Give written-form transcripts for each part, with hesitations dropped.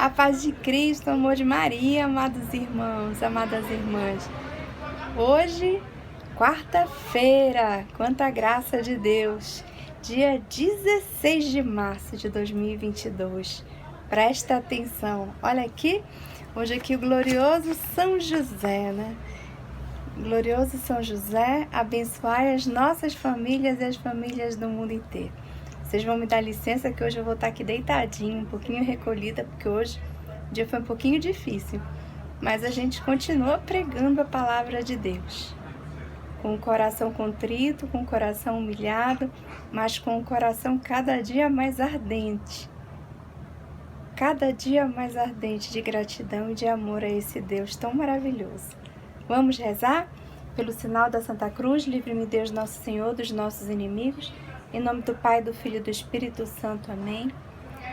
A paz de Cristo, o amor de Maria, amados irmãos, amadas irmãs. Hoje, quarta-feira, quanta graça de Deus, dia 16 de março de 2022. Presta atenção, olha aqui, hoje aqui o glorioso São José, né? Glorioso São José, abençoai as nossas famílias e as famílias do mundo inteiro. Vocês vão me dar licença que hoje eu vou estar aqui deitadinha, um pouquinho recolhida, porque hoje o dia foi um pouquinho difícil. Mas a gente continua pregando a palavra de Deus. Com o coração contrito, com o coração humilhado, mas com o coração cada dia mais ardente. Cada dia mais ardente de gratidão e de amor a esse Deus tão maravilhoso. Vamos rezar? Pelo sinal da Santa Cruz, livre-me Deus Nosso Senhor dos nossos inimigos. Em nome do Pai, do Filho e do Espírito Santo. Amém.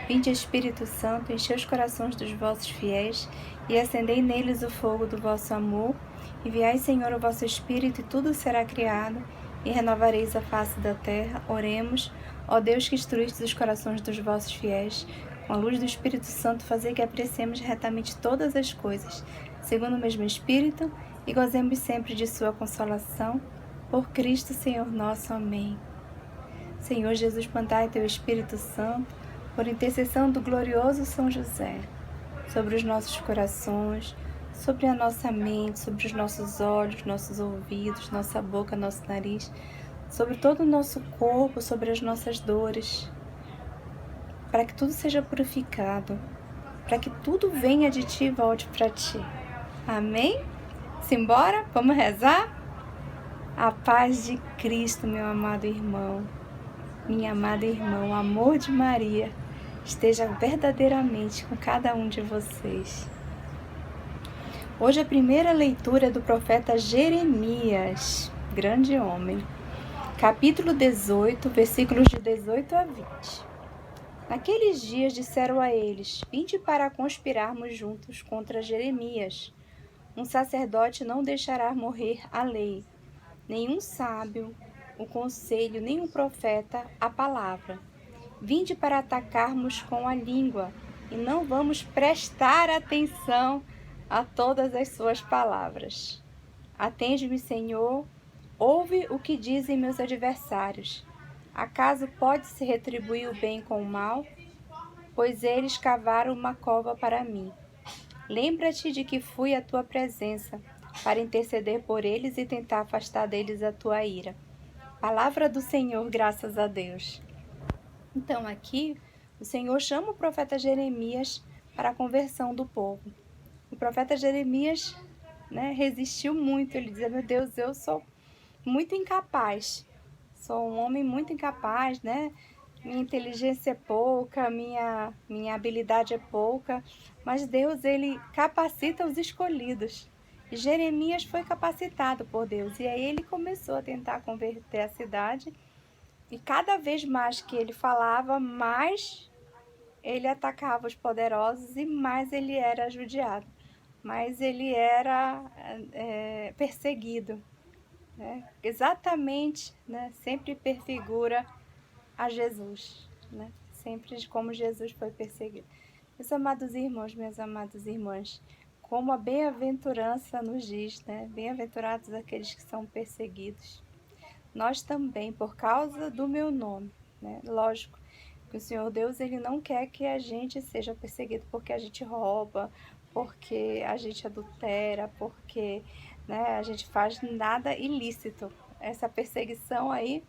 Vinde, Espírito Santo, enchei os corações dos vossos fiéis e acendei neles o fogo do vosso amor. Enviai, Senhor, o vosso Espírito e tudo será criado e renovareis a face da terra. Oremos. Ó Deus, que instruíste os corações dos vossos fiéis, com a luz do Espírito Santo, fazei que apreciemos retamente todas as coisas, segundo o mesmo Espírito, e gozemos sempre de sua consolação. Por Cristo, Senhor nosso. Amém. Senhor Jesus, mandai teu Espírito Santo, por intercessão do glorioso São José, sobre os nossos corações, sobre a nossa mente, sobre os nossos olhos, nossos ouvidos, nossa boca, nosso nariz, sobre todo o nosso corpo, sobre as nossas dores, para que tudo seja purificado, para que tudo venha de ti e volte para ti. Amém? Simbora? Vamos rezar? A paz de Cristo, meu amado irmão, minha amada irmã, o amor de Maria, esteja verdadeiramente com cada um de vocês. Hoje a primeira leitura é do profeta Jeremias, grande homem, capítulo 18, versículos de 18 a 20. Naqueles dias disseram a eles: vinde para conspirarmos juntos contra Jeremias. Um sacerdote não deixará morrer a lei, nenhum sábio, o conselho, nem um profeta, a palavra. Vinde para atacarmos com a língua, e não vamos prestar atenção a todas as suas palavras. Atende-me, Senhor, ouve o que dizem meus adversários. Acaso pode-se retribuir o bem com o mal? Pois eles cavaram uma cova para mim. Lembra-te de que fui à tua presença, para interceder por eles e tentar afastar deles a tua ira. Palavra do Senhor, graças a Deus. Então aqui, o Senhor chama o profeta Jeremias para a conversão do povo. O profeta Jeremias, resistiu muito. Ele dizia: meu Deus, eu sou muito incapaz. Sou um homem muito incapaz, né? Minha inteligência é pouca, minha habilidade é pouca. Mas Deus, ele capacita os escolhidos. E Jeremias foi capacitado por Deus. E aí ele começou a tentar converter a cidade. E cada vez mais que ele falava, mais ele atacava os poderosos e mais ele era judiado. Mais ele era perseguido. Né? Exatamente, né? Sempre perfigura a Jesus. Né? Sempre como Jesus foi perseguido. Meus amados irmãos, minhas amadas irmãs, como a bem-aventurança nos diz, né? Bem-aventurados aqueles que são perseguidos. Nós também, por causa do meu nome, né? Lógico que o Senhor Deus, ele não quer que a gente seja perseguido porque a gente rouba, porque a gente adultera, porque, né, a gente faz nada ilícito. Essa perseguição aí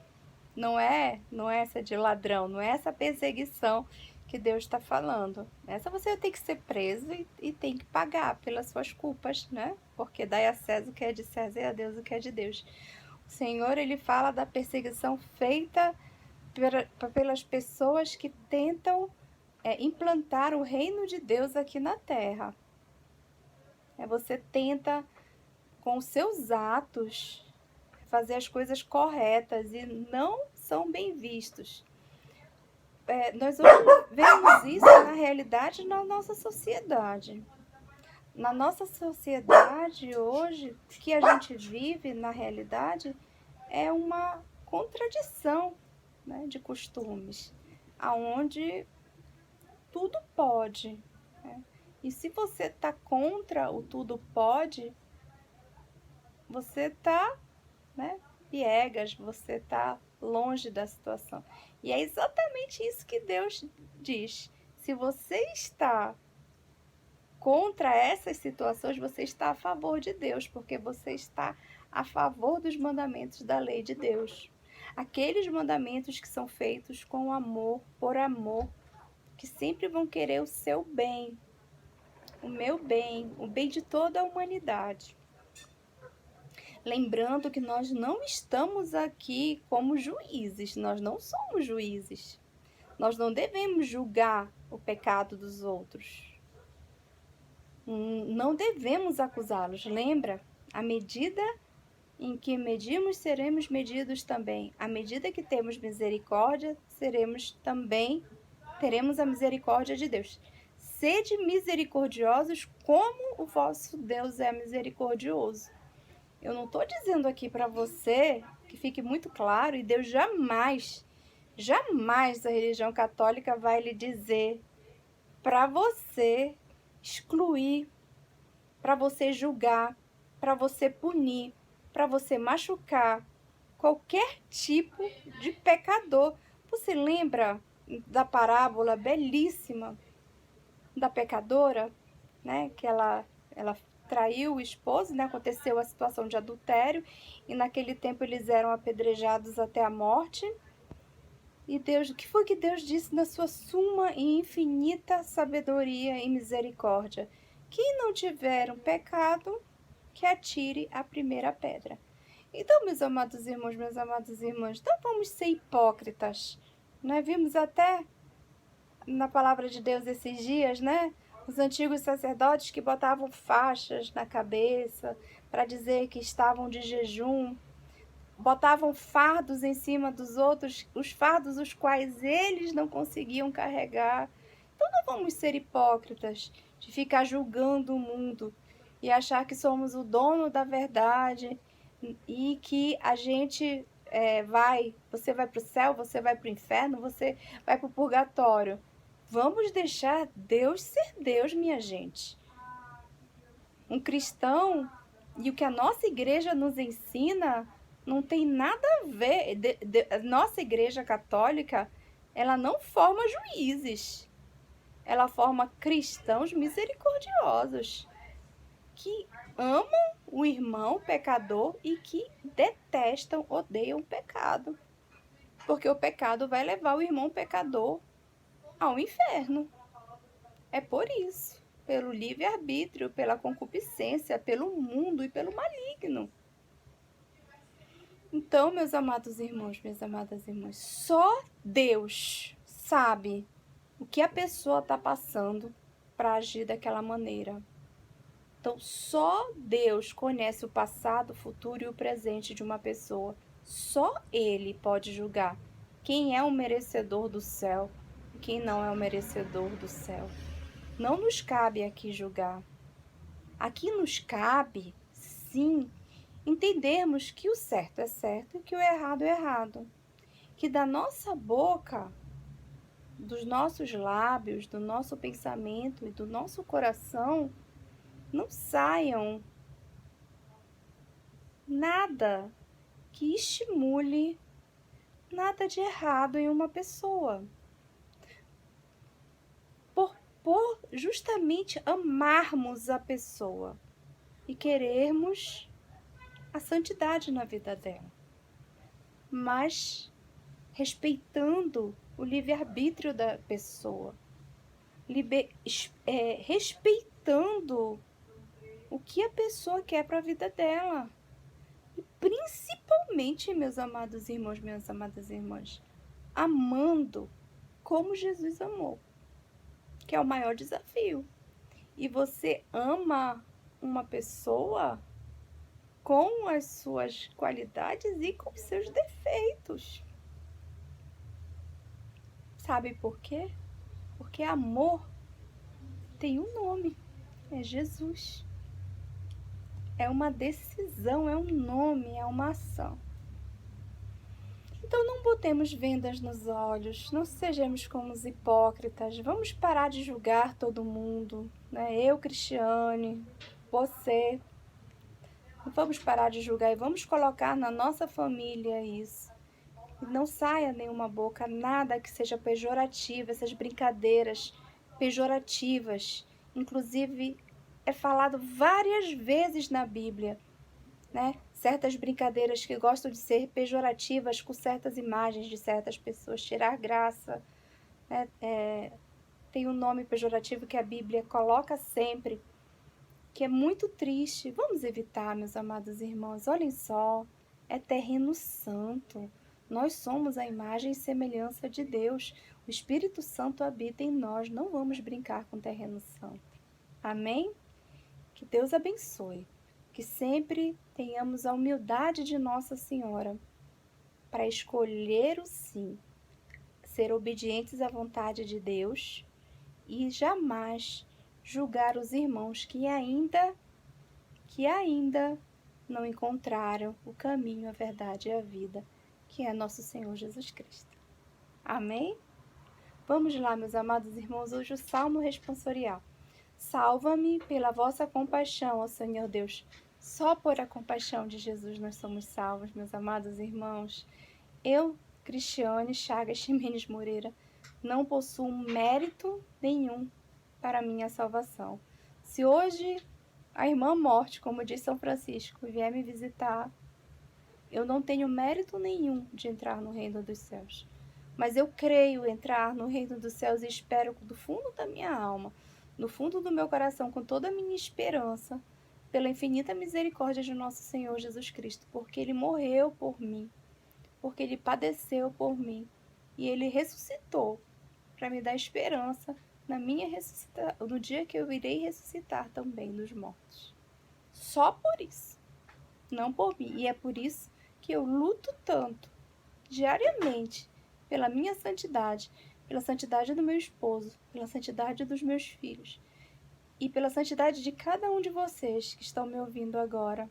não é essa de ladrão, não é essa perseguição que Deus está falando. Essa você tem que ser preso e tem que pagar pelas suas culpas, né? Porque dai a César o que é de César e a Deus o que é de Deus. O Senhor, ele fala da perseguição feita pelas pessoas que tentam implantar o reino de Deus aqui na terra. Você tenta, com os seus atos, fazer as coisas corretas e não são bem vistos. Nós hoje vemos isso na realidade na nossa sociedade. Na nossa sociedade hoje, o que a gente vive na realidade é uma contradição, né, de costumes, aonde tudo pode, né? E se você está contra o tudo pode, você está, né, piegas, você está longe da situação. E é exatamente isso que Deus diz. Se você está contra essas situações, você está a favor de Deus, porque você está a favor dos mandamentos da lei de Deus. Aqueles mandamentos que são feitos com amor, por amor, que sempre vão querer o seu bem, o meu bem, o bem de toda a humanidade. Lembrando que nós não estamos aqui como juízes, nós não somos juízes. Nós não devemos julgar o pecado dos outros. Não devemos acusá-los. Lembra? À medida em que medimos, seremos medidos também. À medida que temos misericórdia, teremos a misericórdia de Deus. Sede misericordiosos como o vosso Deus é misericordioso. Eu não estou dizendo aqui para você, que fique muito claro, e Deus jamais a religião católica vai lhe dizer para você excluir, para você julgar, para você punir, para você machucar qualquer tipo de pecador. Você lembra da parábola belíssima da pecadora, né? Que ela traiu o esposo, né? Aconteceu a situação de adultério e naquele tempo eles eram apedrejados até a morte. E Deus, o que foi que Deus disse na sua suma e infinita sabedoria e misericórdia? Quem não tiver um pecado, que atire a primeira pedra. Então, meus amados irmãos, minhas amadas irmãs, não vamos ser hipócritas. Nós vimos até na palavra de Deus esses dias, né? Os antigos sacerdotes que botavam faixas na cabeça para dizer que estavam de jejum, botavam fardos em cima dos outros, os fardos os quais eles não conseguiam carregar. Então não vamos ser hipócritas de ficar julgando o mundo e achar que somos o dono da verdade e que a gente você vai para o céu, você vai para o inferno, você vai para o purgatório. Vamos deixar Deus ser Deus, minha gente. Um cristão, e o que a nossa igreja nos ensina não tem nada a ver. Nossa igreja católica, ela não forma juízes. Ela forma cristãos misericordiosos, que amam o irmão pecador e que detestam, odeiam o pecado. Porque o pecado vai levar o irmão pecador ao inferno. É por isso, pelo livre-arbítrio, pela concupiscência, pelo mundo e pelo maligno. Então, meus amados irmãos, minhas amadas irmãs, só Deus sabe o que a pessoa está passando para agir daquela maneira. Então, só Deus conhece o passado, o futuro e o presente de uma pessoa. Só Ele pode julgar quem é o merecedor do céu e quem não é o merecedor do céu. Não nos cabe aqui julgar. Aqui nos cabe, sim, entendermos que o certo é certo e que o errado é errado. Que da nossa boca, dos nossos lábios, do nosso pensamento e do nosso coração, não saiam nada que estimule nada de errado em uma pessoa. Por justamente amarmos a pessoa e querermos a santidade na vida dela, mas respeitando o livre-arbítrio da pessoa, respeitando o que a pessoa quer para a vida dela. E principalmente, meus amados irmãos, minhas amadas irmãs, amando como Jesus amou, que é o maior desafio. E você ama uma pessoa com as suas qualidades e com os seus defeitos. Sabe por quê? Porque amor tem um nome, é Jesus. É uma decisão, é um nome, é uma ação. Então não botemos vendas nos olhos, não sejamos como os hipócritas, vamos parar de julgar todo mundo, né? Eu, Cristiane, você, vamos parar de julgar e vamos colocar na nossa família isso. E não saia nenhuma boca, nada que seja pejorativo, essas brincadeiras pejorativas. Inclusive, é falado várias vezes na Bíblia, né? Certas brincadeiras que gostam de ser pejorativas com certas imagens de certas pessoas, tirar graça, né? Tem um nome pejorativo que a Bíblia coloca sempre, que é muito triste. Vamos evitar, meus amados irmãos. Olhem só, é terreno santo. Nós somos a imagem e semelhança de Deus. O Espírito Santo habita em nós. Não vamos brincar com o terreno santo. Amém? Que Deus abençoe. Que sempre tenhamos a humildade de Nossa Senhora para escolher o sim, ser obedientes à vontade de Deus e jamais julgar os irmãos que ainda não encontraram o caminho, a verdade e a vida, que é nosso Senhor Jesus Cristo. Amém? Vamos lá, meus amados irmãos, hoje o Salmo responsorial. Salva-me pela vossa compaixão, ó Senhor Deus. Só por a compaixão de Jesus nós somos salvos, meus amados irmãos. Eu, Cristiane Chagas Ximenes Moreira, não possuo mérito nenhum para a minha salvação. Se hoje a irmã morte, como diz São Francisco, vier me visitar, eu não tenho mérito nenhum de entrar no reino dos céus. Mas eu creio entrar no reino dos céus e espero do fundo da minha alma, no fundo do meu coração, com toda a minha esperança, pela infinita misericórdia de nosso Senhor Jesus Cristo, porque Ele morreu por mim, porque Ele padeceu por mim, e Ele ressuscitou para me dar esperança no dia que eu irei ressuscitar também dos mortos. Só por isso, não por mim. E é por isso que eu luto tanto, diariamente, pela minha santidade, pela santidade do meu esposo, pela santidade dos meus filhos e pela santidade de cada um de vocês que estão me ouvindo agora,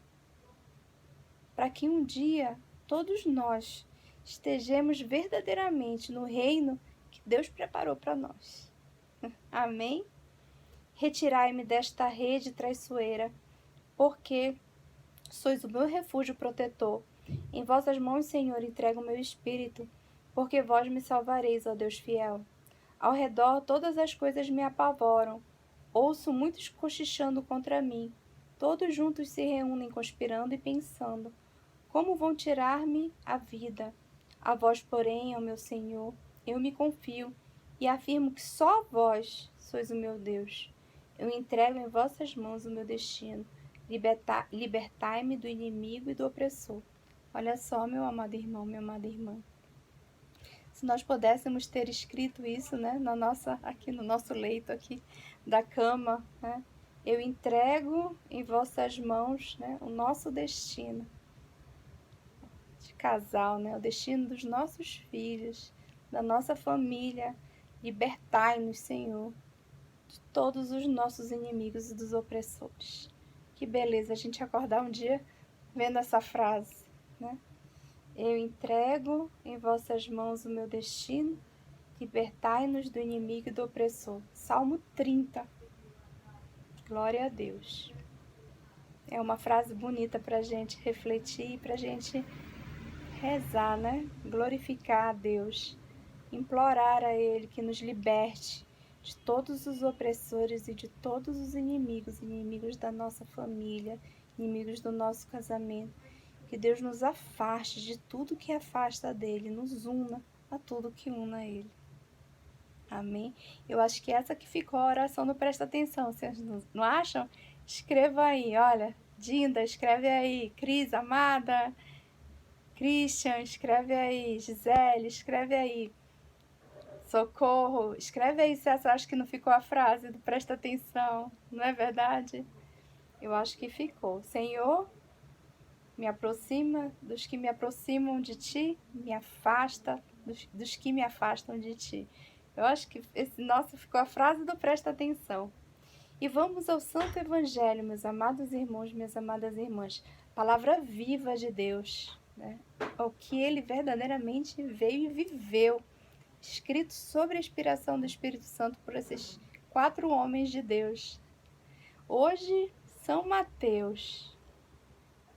para que um dia todos nós estejamos verdadeiramente no reino que Deus preparou para nós. Amém? Retirai-me desta rede traiçoeira, porque sois o meu refúgio protetor. Em vossas mãos, Senhor, entrego o meu espírito, porque vós me salvareis, ó Deus fiel. Ao redor todas as coisas me apavoram. Ouço muitos cochichando contra mim. Todos juntos se reúnem conspirando e pensando, como vão tirar-me a vida? A vós, porém, ó meu Senhor, eu me confio e afirmo que só vós sois o meu Deus. Eu entrego em vossas mãos o meu destino. Libertai-me do inimigo e do opressor. Olha só, meu amado irmão, minha amada irmã. Se nós pudéssemos ter escrito isso, né, aqui no nosso leito aqui da cama, né? Eu entrego em vossas mãos, né, o nosso destino de casal, né, o destino dos nossos filhos, da nossa família. Libertai-nos, Senhor, de todos os nossos inimigos e dos opressores. Que beleza a gente acordar um dia vendo essa frase, né? Eu entrego em vossas mãos o meu destino, libertai-nos do inimigo e do opressor. Salmo 30. Glória a Deus. É uma frase bonita para a gente refletir, para a gente rezar, né? Glorificar a Deus, implorar a Ele que nos liberte de todos os opressores e de todos os inimigos, inimigos da nossa família, inimigos do nosso casamento. Que Deus nos afaste de tudo que afasta dele, nos una a tudo que una a ele. Amém? Eu acho que essa que ficou a oração do Presta Atenção. Vocês não acham? Escreva aí, olha. Dinda, escreve aí. Cris, amada. Christian, escreve aí. Gisele, escreve aí. Socorro, escreve aí se você acha que não ficou a frase do Presta Atenção. Não é verdade? Eu acho que ficou. Senhor, me aproxima dos que me aproximam de ti, me afasta dos que me afastam de ti. Eu acho que ficou a frase do Presta Atenção. E vamos ao Santo Evangelho, meus amados irmãos, minhas amadas irmãs. Palavra viva de Deus, né? O que ele verdadeiramente veio e viveu, escrito sobre a inspiração do Espírito Santo por esses 4 homens de Deus. Hoje, São Mateus,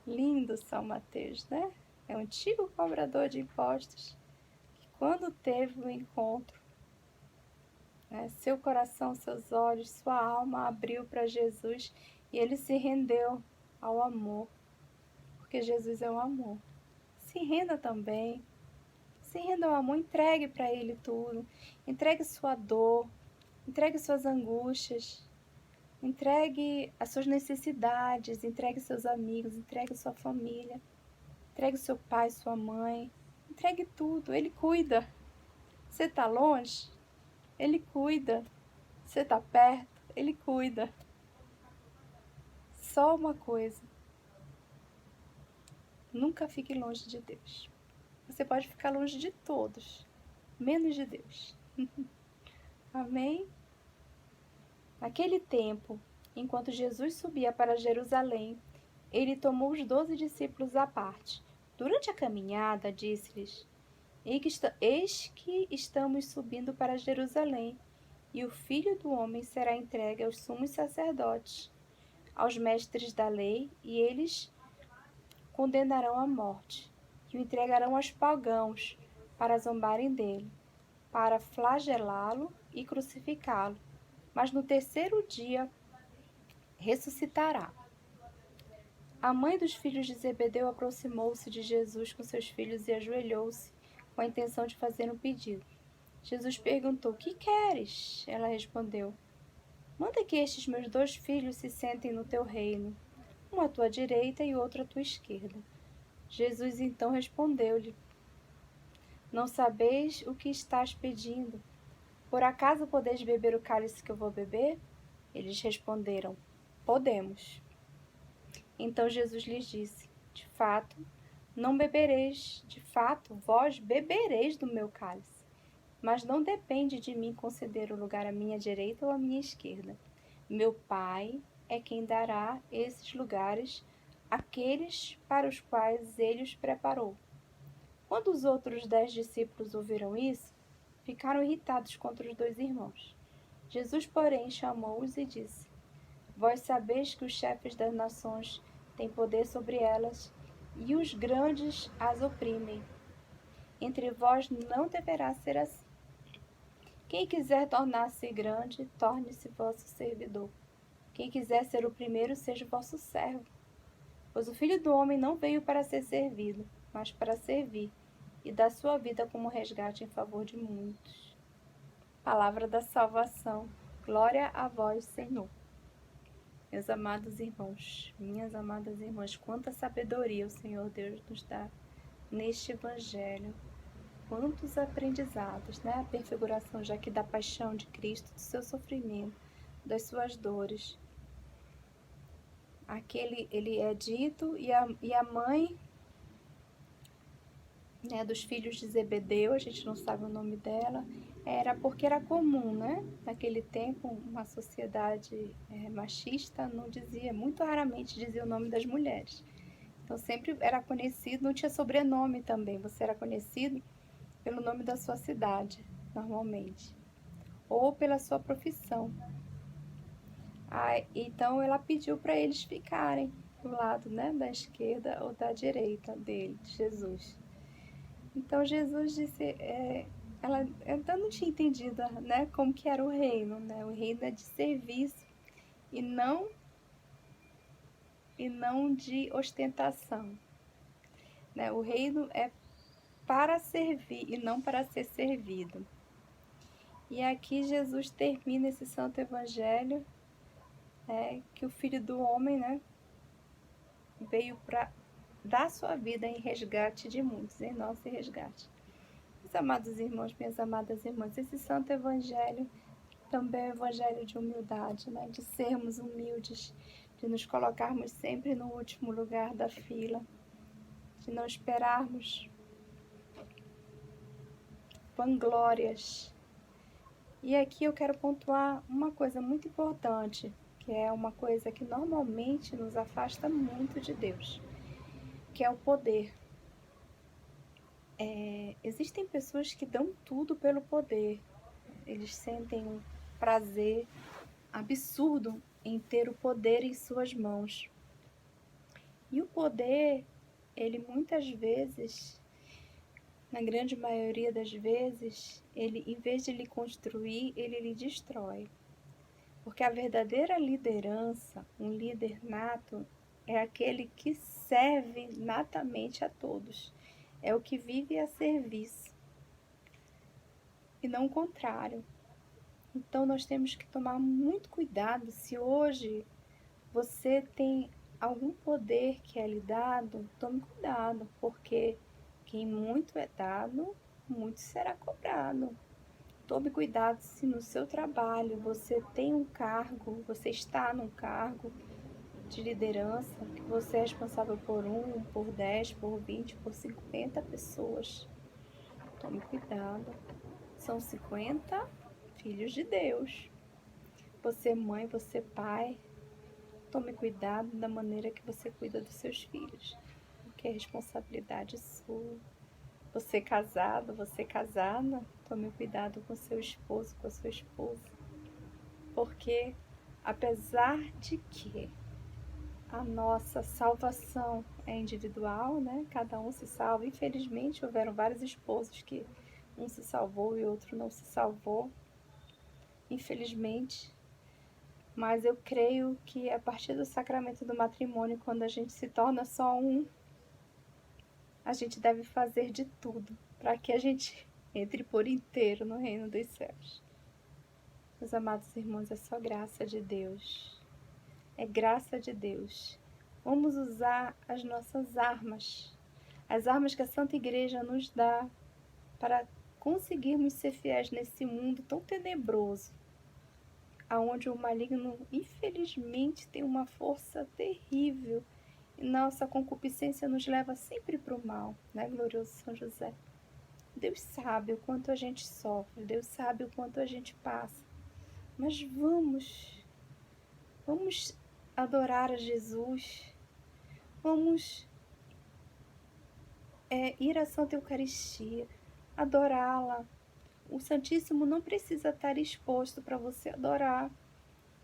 lindo São Mateus, né? É um antigo cobrador de impostos que, quando teve o encontro, né, seu coração, seus olhos, sua alma abriu para Jesus e ele se rendeu ao amor, porque Jesus é o amor. Se renda também, se renda ao amor, entregue para ele tudo, entregue sua dor, entregue suas angústias, entregue as suas necessidades, entregue seus amigos, entregue sua família, entregue seu pai, sua mãe, entregue tudo, ele cuida. Você está longe? Ele cuida. Você está perto? Ele cuida. Só uma coisa: nunca fique longe de Deus. Você pode ficar longe de todos, menos de Deus. Amém? Naquele tempo, enquanto Jesus subia para Jerusalém, ele tomou os 12 discípulos à parte. Durante a caminhada, disse-lhes: Eis que estamos subindo para Jerusalém, e o Filho do Homem será entregue aos sumos sacerdotes, aos mestres da lei, e eles condenarão à morte, e o entregarão aos pagãos, para zombarem dele, para flagelá-lo e crucificá-lo. Mas no terceiro dia ressuscitará. A mãe dos filhos de Zebedeu aproximou-se de Jesus com seus filhos e ajoelhou-se com a intenção de fazer um pedido. Jesus perguntou: Que queres? Ela respondeu: Manda que estes meus 2 filhos se sentem no teu reino, um à tua direita e outro à tua esquerda. Jesus então respondeu-lhe: Não sabeis o que estás pedindo? Por acaso podeis beber o cálice que eu vou beber? Eles responderam: Podemos. Então Jesus lhes disse: De fato, não bebereis, de fato, vós bebereis do meu cálice, mas não depende de mim conceder o lugar à minha direita ou à minha esquerda. Meu Pai é quem dará esses lugares àqueles para os quais ele os preparou. Quando os outros 10 discípulos ouviram isso, ficaram irritados contra os 2 irmãos. Jesus, porém, chamou-os e disse: Vós sabeis que os chefes das nações têm poder sobre elas, e os grandes as oprimem. Entre vós não deverá ser assim. Quem quiser tornar-se grande, torne-se vosso servidor. Quem quiser ser o primeiro, seja o vosso servo. Pois o Filho do Homem não veio para ser servido, mas para servir, e dar sua vida como resgate em favor de muitos. Palavra da salvação. Glória a vós, Senhor. Meus amados irmãos, minhas amadas irmãs, quanta sabedoria o Senhor Deus nos dá neste Evangelho. Quantos aprendizados, né? A perfiguração já que da paixão de Cristo, do seu sofrimento, das suas dores. Aquele, ele é dito, e a mãe, né, dos filhos de Zebedeu, a gente não sabe o nome dela, era porque era comum, né? Naquele tempo, uma sociedade machista não dizia, muito raramente dizia o nome das mulheres. Então sempre era conhecido, não tinha sobrenome também, você era conhecido pelo nome da sua cidade, normalmente, ou pela sua profissão. Então ela pediu para eles ficarem do lado, né, da esquerda ou da direita dele, de Jesus. Então Jesus disse, ela então não tinha entendido, né, como que era o reino, né? O reino é de serviço e não de ostentação, né? O reino é para servir e não para ser servido. E aqui Jesus termina esse santo evangelho, que o Filho do Homem, né, veio para dar sua vida em resgate de muitos, em nosso resgate. Meus amados irmãos, minhas amadas irmãs, esse santo evangelho também é um evangelho de humildade, né? De sermos humildes, de nos colocarmos sempre no último lugar da fila, de não esperarmos vanglórias. E aqui eu quero pontuar uma coisa muito importante, que é uma coisa que normalmente nos afasta muito de Deus, que é o poder. Existem pessoas que dão tudo pelo poder. Eles sentem um prazer absurdo em ter o poder em suas mãos. E o poder, ele muitas vezes, na grande maioria das vezes, ele, em vez de lhe construir, ele lhe destrói. Porque a verdadeira liderança, um líder nato, é aquele que serve natamente a todos. É o que vive a serviço. E não o contrário. Então nós temos que tomar muito cuidado se hoje você tem algum poder que é lhe dado, tome cuidado, porque quem muito é dado, muito será cobrado. Tome cuidado se no seu trabalho você tem um cargo, você está num cargo de liderança, que você é responsável por 1, por 10, por 20, por 50 pessoas. Tome cuidado. São 50 filhos de Deus. Você mãe, você pai, tome cuidado da maneira que você cuida dos seus filhos, porque é responsabilidade sua. Você casado, você casada, tome cuidado com seu esposo, com a sua esposa, porque apesar de que a nossa salvação é individual, né? Cada um se salva. Infelizmente, houveram vários esposos que um se salvou e outro não se salvou. Infelizmente, mas eu creio que a partir do sacramento do matrimônio, quando a gente se torna só um, a gente deve fazer de tudo para que a gente entre por inteiro no reino dos céus. Meus amados irmãos, é só graça de Deus. É graça de Deus. Vamos usar as nossas armas, as armas que a Santa Igreja nos dá para conseguirmos ser fiéis nesse mundo tão tenebroso, aonde o maligno, infelizmente, tem uma força terrível e nossa concupiscência nos leva sempre para o mal, né, glorioso São José? Deus sabe o quanto a gente sofre, Deus sabe o quanto a gente passa, mas vamos adorar a Jesus, vamos ir à Santa Eucaristia, adorá-la. O Santíssimo não precisa estar exposto para você adorar.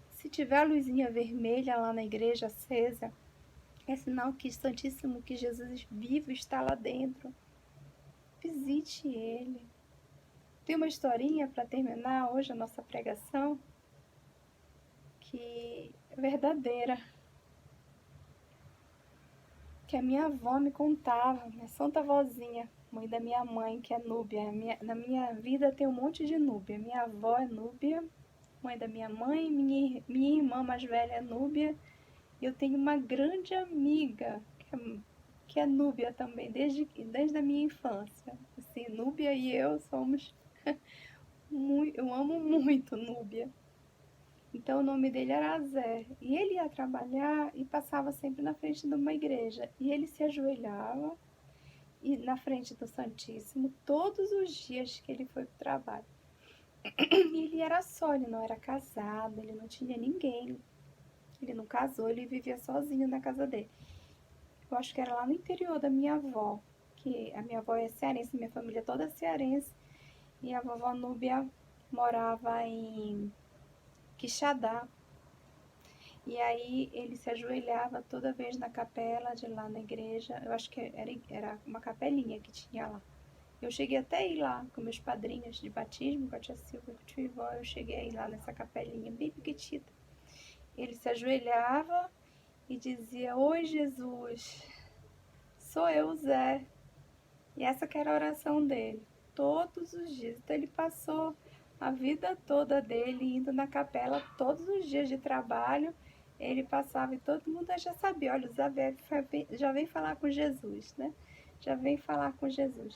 Se tiver a luzinha vermelha lá na igreja acesa, é sinal que Santíssimo, que Jesus vivo está lá dentro. Visite Ele. Tem uma historinha para terminar hoje a nossa pregação, que é verdadeira, que a minha avó me contava, minha santa vozinha, mãe da minha mãe, que é núbia. Na minha vida tem um monte de núbia. Minha avó é núbia, mãe da minha mãe, minha irmã mais velha é núbia, e eu tenho uma grande amiga que é núbia também, desde a minha infância. Assim, Núbia e eu somos eu amo muito Núbia. Então o nome dele era Zé. E ele ia trabalhar e passava sempre na frente de uma igreja. E ele se ajoelhava e na frente do Santíssimo todos os dias que ele foi para o trabalho. E ele era só, ele não era casado, ele não tinha ninguém. Ele não casou, ele vivia sozinho na casa dele. Eu acho que era lá no interior da minha avó, que a minha avó é cearense, minha família toda é cearense. E a vovó Núbia morava em Quixadá. E aí ele se ajoelhava toda vez na capela de lá na igreja. Eu acho que era uma capelinha que tinha lá. Eu cheguei até a ir lá com meus padrinhos de batismo, com a tia Silvia, com a tia Ivó. Eu cheguei a ir lá nessa capelinha bem pequitita. Ele se ajoelhava e dizia: Oi, Jesus, sou eu, Zé. E essa que era a oração dele, todos os dias. Então ele passou a vida toda dele indo na capela todos os dias de trabalho. Ele passava e todo mundo já sabia, olha, o Zé já vem falar com Jesus, né? Já vem falar com Jesus.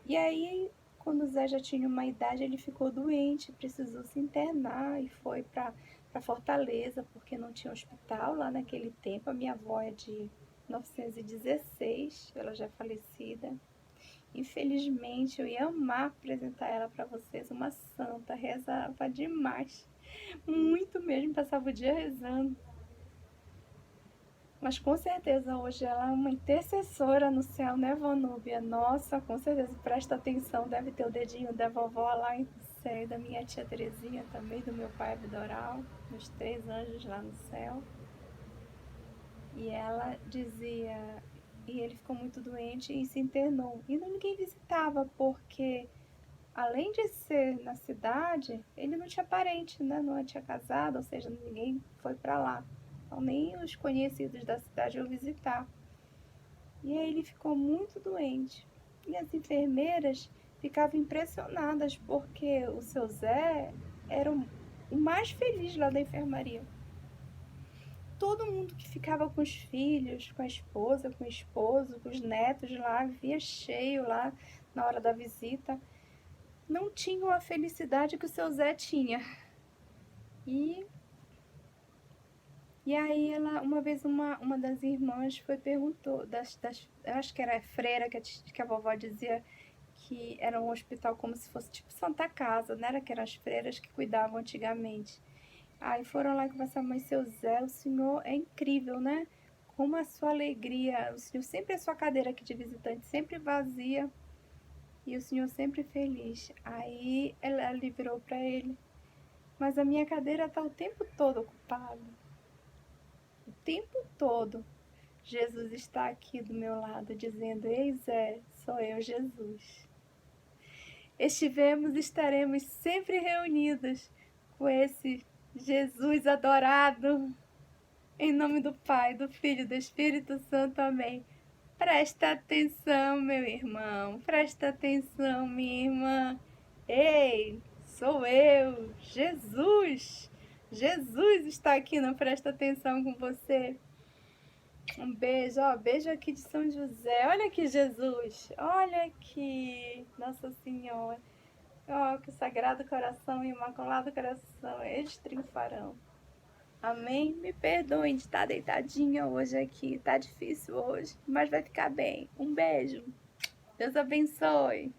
E aí, quando o Zé já tinha uma idade, ele ficou doente, precisou se internar e foi para Fortaleza, porque não tinha hospital lá naquele tempo. A minha avó é de 1916, ela já é falecida. Infelizmente, eu ia amar apresentar ela para vocês, uma santa, rezava demais, muito mesmo, passava o dia rezando. Mas com certeza hoje ela é uma intercessora no céu, né, Vanúbia? Nossa, com certeza, presta atenção, deve ter o dedinho da vovó lá no céu, da minha tia Terezinha também, do meu pai Abdoral, os 3 anjos lá no céu. E ela dizia, e ele ficou muito doente e se internou. E ninguém visitava, porque além de ser na cidade, ele não tinha parente, né? Não tinha casado, ou seja, ninguém foi para lá. Então nem os conhecidos da cidade iam visitar. E aí ele ficou muito doente. E as enfermeiras ficavam impressionadas porque o seu Zé era o mais feliz lá da enfermaria. Todo mundo que ficava com os filhos, com a esposa, com o esposo, com os netos lá, via cheio lá na hora da visita, não tinham a felicidade que o seu Zé tinha. E, e aí ela, uma vez uma das irmãs perguntou, eu acho que era a freira que a vovó dizia que era um hospital como se fosse tipo Santa Casa, né? Que eram as freiras que cuidavam antigamente. Aí foram lá conversar, mas seu Zé, o senhor é incrível, né? Como a sua alegria, o senhor sempre a sua cadeira aqui de visitante sempre vazia e o senhor sempre feliz. Aí ela virou para ele, mas a minha cadeira está o tempo todo ocupada. O tempo todo. Jesus está aqui do meu lado dizendo, ei Zé, sou eu, Jesus. Estivemos, estaremos sempre reunidos com esse Jesus adorado. Em nome do Pai, do Filho e do Espírito Santo. Amém. Presta atenção, meu irmão. Presta atenção, minha irmã. Ei, sou eu, Jesus. Jesus está aqui, não presta atenção com você. Um beijo, ó, beijo aqui de São José. Olha aqui, Jesus. Olha aqui, Nossa Senhora. Ó, que o Sagrado Coração e o Imaculado Coração, eles triunfarão. Amém? Me perdoem de estar deitadinha hoje aqui. Tá difícil hoje, mas vai ficar bem. Um beijo. Deus abençoe.